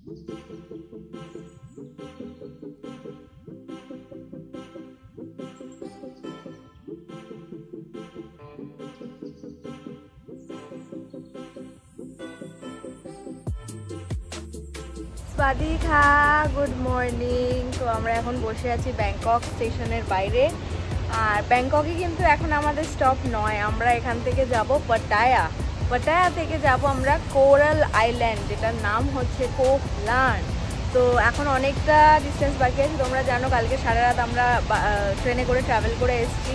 स्वादिका good morning. तो আমরা এখন বসে আছি ব্যাংকক স্টেশনের বাইরে। আর ব্যাংককে কিন্তু এখন আমাদের স্টপ নয়, আমরা এখান থেকে যাব পাটায়া। পাটায়া থেকে যাব আমরা কোরাল আইল্যান্ড, যেটার নাম হচ্ছে কোফ ল্যান্ড। তো এখন অনেকটা ডিস্টেন্স বাকি আছে। তোমরা জানো কালকে সারা রাত আমরা ট্রেনে করে ট্রাভেল করে এসেছি,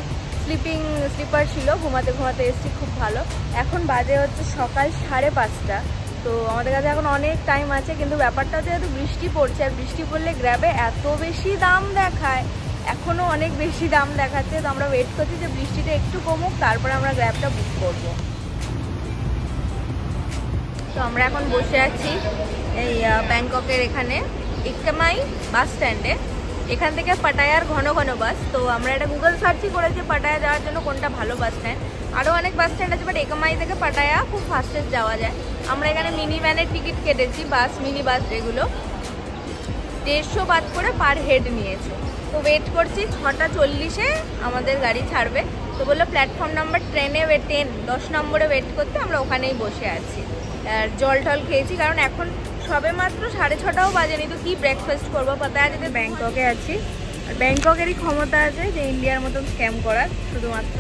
স্লিপার ছিল, ঘুমাতে ঘুমাতে এসেছি, খুব ভালো। এখন বাজে হচ্ছে সকাল 5:30। তো আমাদের কাছে এখন অনেক টাইম আছে, কিন্তু ব্যাপারটা হচ্ছে যেহেতু বৃষ্টি পড়ছে, আর বৃষ্টি পড়লে গ্র্যাবে এত বেশি দাম দেখায়, এখনও অনেক বেশি দাম দেখাচ্ছে। তো আমরা ওয়েট করছি যে বৃষ্টিটা একটু কমুক, তারপরে আমরা গ্র্যাবটা বুক করব। তো আমরা এখন বসে আছি এই ব্যাংককের এখানে একামাই বাস স্ট্যান্ডে। এখান থেকে পাটায়ার ঘন ঘন বাস। তো আমরা এটা গুগল সার্চই করেছি পাটায়া যাওয়ার জন্য কোনটা ভালো বাস স্ট্যান্ড। আরও অনেক বাস স্ট্যান্ড আছে, বাট একামাই থেকে পাটায়া খুব ফাস্টেস্ট যাওয়া যায়। আমরা এখানে মিনি ভ্যানের টিকিট কেটেছি, মিনি বাস যেগুলো 150 বাদ করে পার হেড নিয়েছে। তো ওয়েট করছি 6:40-এ আমাদের গাড়ি ছাড়বে। তো বললো প্ল্যাটফর্ম নাম্বার 10 নম্বরে ওয়েট করতে, আমরা ওখানেই বসে আছি। আর জল টল খেয়েছি, কারণ এখন সবে মাত্র 6:30টাও বাজেনি। তো কি ব্রেকফাস্ট করবো, পাতায়া যেতে ব্যাংককে আছি। আর ব্যাংককেরই ক্ষমতা আছে যে ইন্ডিয়ার মতন স্ক্যাম করার, শুধুমাত্র।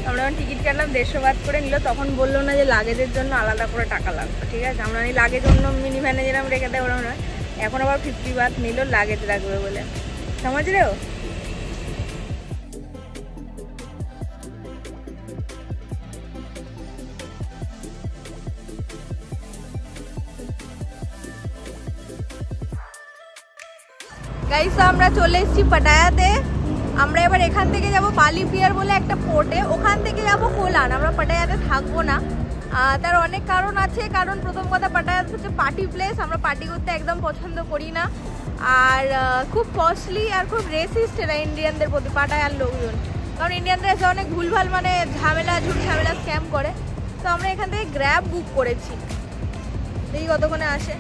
আমরা যখন টিকিট কাটলাম 150 বাদ করে নিল, তখন বললো না যে লাগেজের জন্য আলাদা করে টাকা লাগবে। ঠিক আছে, আমরা এই লাগেজ অন্য মিনি ভ্যানে যেরকম রেখে দেয় ওরকম নয়, এখন আবার 50 বাদ নিল লাগেজ রাখবে বলে। समझ रहे हो? গাইস আমরা চলে এসেছি পাটায়াতে। আমরা এবার এখান থেকে যাব বালি পিয়ার বলে একটা পোর্টে, ওখান থেকে যাব কোলান। আমরা পাটায়াতে থাকবো না, তার অনেক কারণ আছে। কারণ প্রথম কথা, পাটায়া হচ্ছে পার্টি প্লেস, আমরা পার্টি করতে একদম পছন্দ করি না। আর খুব কস্টলি আর খুব রেসিস্ট এরা ইন্ডিয়ানদের প্রতি, পাটায়ার লোকজন। কারণ ইন্ডিয়ানরা এসে অনেক ভুলভাল মানে ঝামেলা স্ক্যাম করে। তো আমরা এখান থেকে গ্র্যাব বুক করেছি, দেখি কতক্ষণে আসে।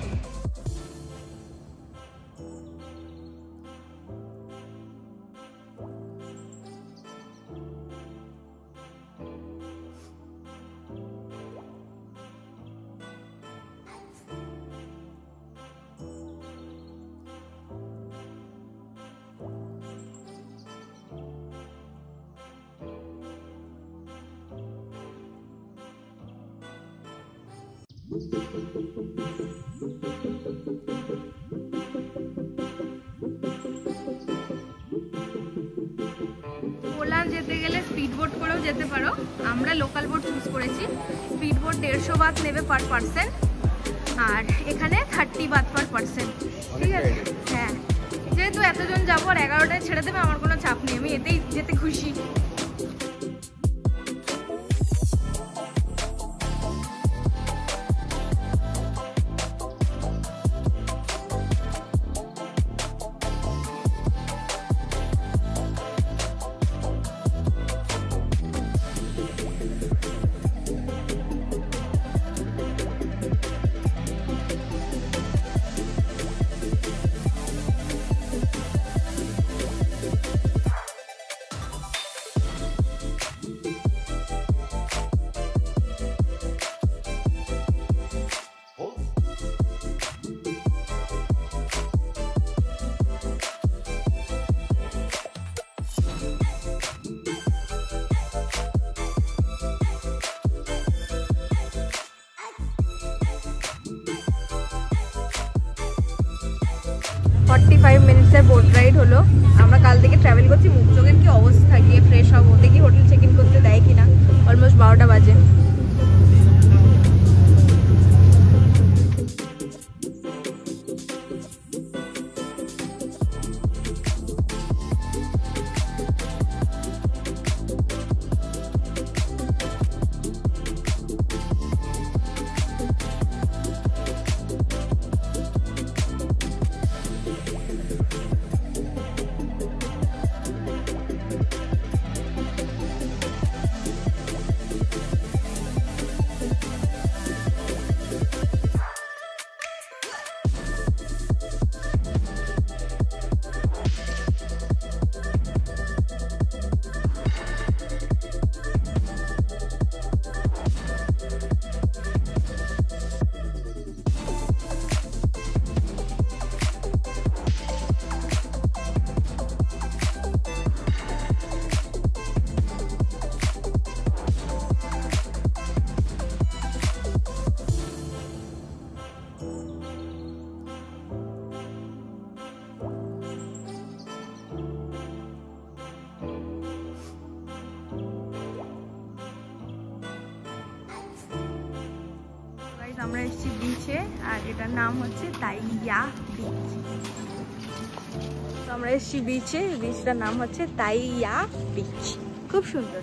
কোলান যেতে গেলে স্পিড বোট করেও যেতে পারো, আমরা লোকাল বোট চুজ করেছি। স্পিড বোট 150 বাত নেবে পার পার্সন, আর এখানে 30 বাত পার পার্সন। ঠিক আছে, হ্যাঁ, যেহেতু এতজন যাবো আর 11টায় ছেড়ে দেবে, আমার কোনো চাপ নেই, আমি এতেই যেতে খুশি। মিনিটসের বোট রাইড হলো। আমরা কাল থেকে ট্রাভেল করছি, মুখ চোখের কি অবস্থা, গিয়ে ফ্রেশ হবো, দেখি হোটেল চেক ইন করতে দেয় কিনা। অলমোস্ট 12টা বাজে। আমরা এসেছি বিচে, আর এটার নাম হচ্ছে তাইয়া বিচ। তো আমরা এসেছি বিচে, বিচটার নাম হচ্ছে তাইয়া বিচ, খুব সুন্দর।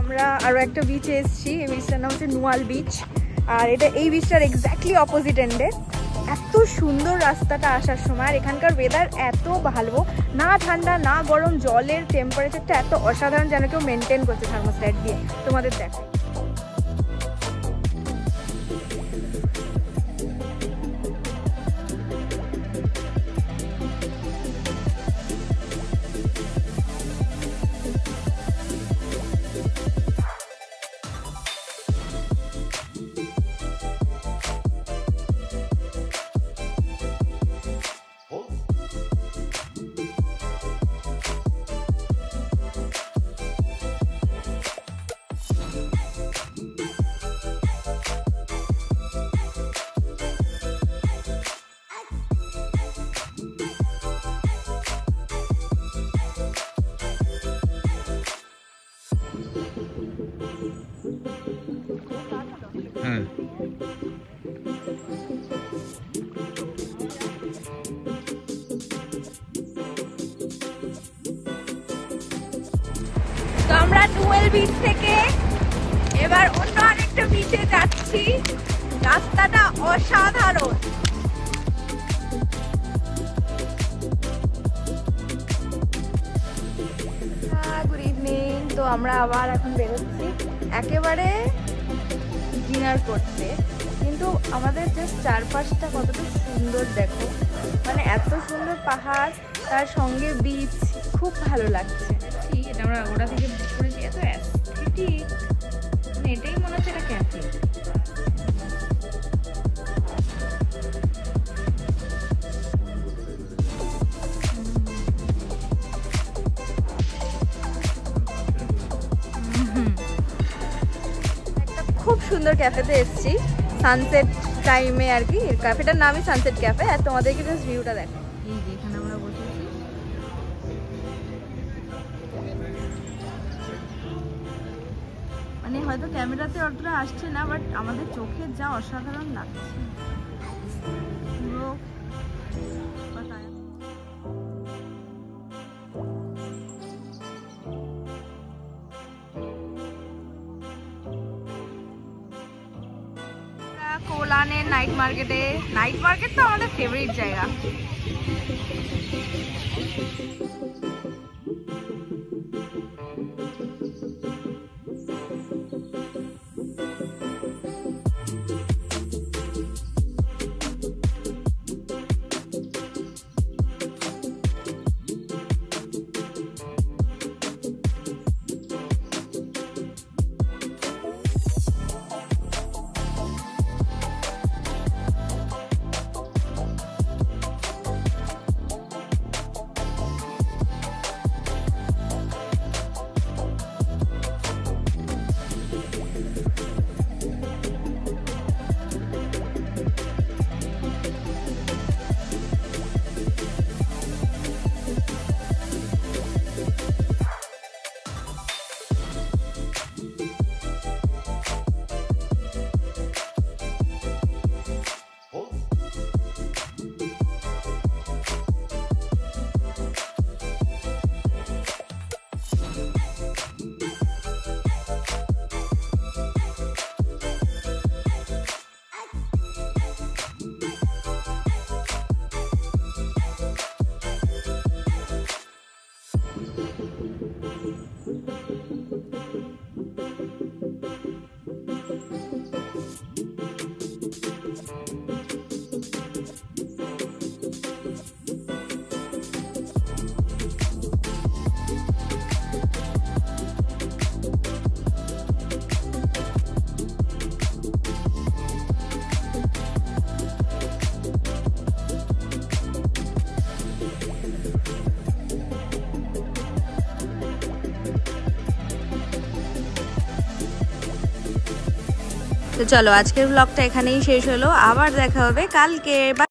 আমরা আরো একটা বিচে এসেছি, এই বিচটার নাম হচ্ছে নুয়াল বিচ, আর এটা এই বিচটার এক্স্যাক্টলি অপোজিট এন্ডে। এত সুন্দর রাস্তাটা আসার সময়, আর এখানকার ওয়েদার এত ভালো, না ঠান্ডা না গরম, জলের টেম্পারেচারটা এত অসাধারণ যেন কেউ মেনটেন করছে থার্মোস্ট্যাট দিয়ে। তোমাদের দেখো আমরা নুয়াল বিচ থেকে এবার অন্য আরেকটা বিচে যাচ্ছি। রাস্তাটা অসাধারণ। Good evening. তো আমরা আবার এখন বেরোচ্ছি একেবারে ডিনার করতে, কিন্তু আমাদের জাস্ট চারপাশটা কতটা সুন্দর দেখো, মানে এত সুন্দর পাহাড়, তার সঙ্গে বিচ, খুব ভালো লাগছে। এটা আমরা ওটা থেকে বুক করেছি, এত অ্যাস্থেটিক, মানে এটাই মনে হচ্ছে এটা ক্যাফে। একটা খুব সুন্দর ক্যাফেতে এসেছি সানসেট টাইমে আর কি, ক্যাফেটার নামই সানসেট ক্যাফে। আর তোমাদেরকে জাস্ট ভিউটা দেখো, এই যে এখানে আমরা বসেছি। মানে হয়তো ক্যামেরাতে অতটা আসছে না, বাট আমাদের চোখে যা অসাধারণ লাগছে পুরো। কোলানের নাইট মার্কেটে, নাইট মার্কেট তো আমাদের ফেভারিট জায়গা। তো চলো আজকের ব্লগটা এখানেই শেষ হলো, আবার দেখা হবে কালকে।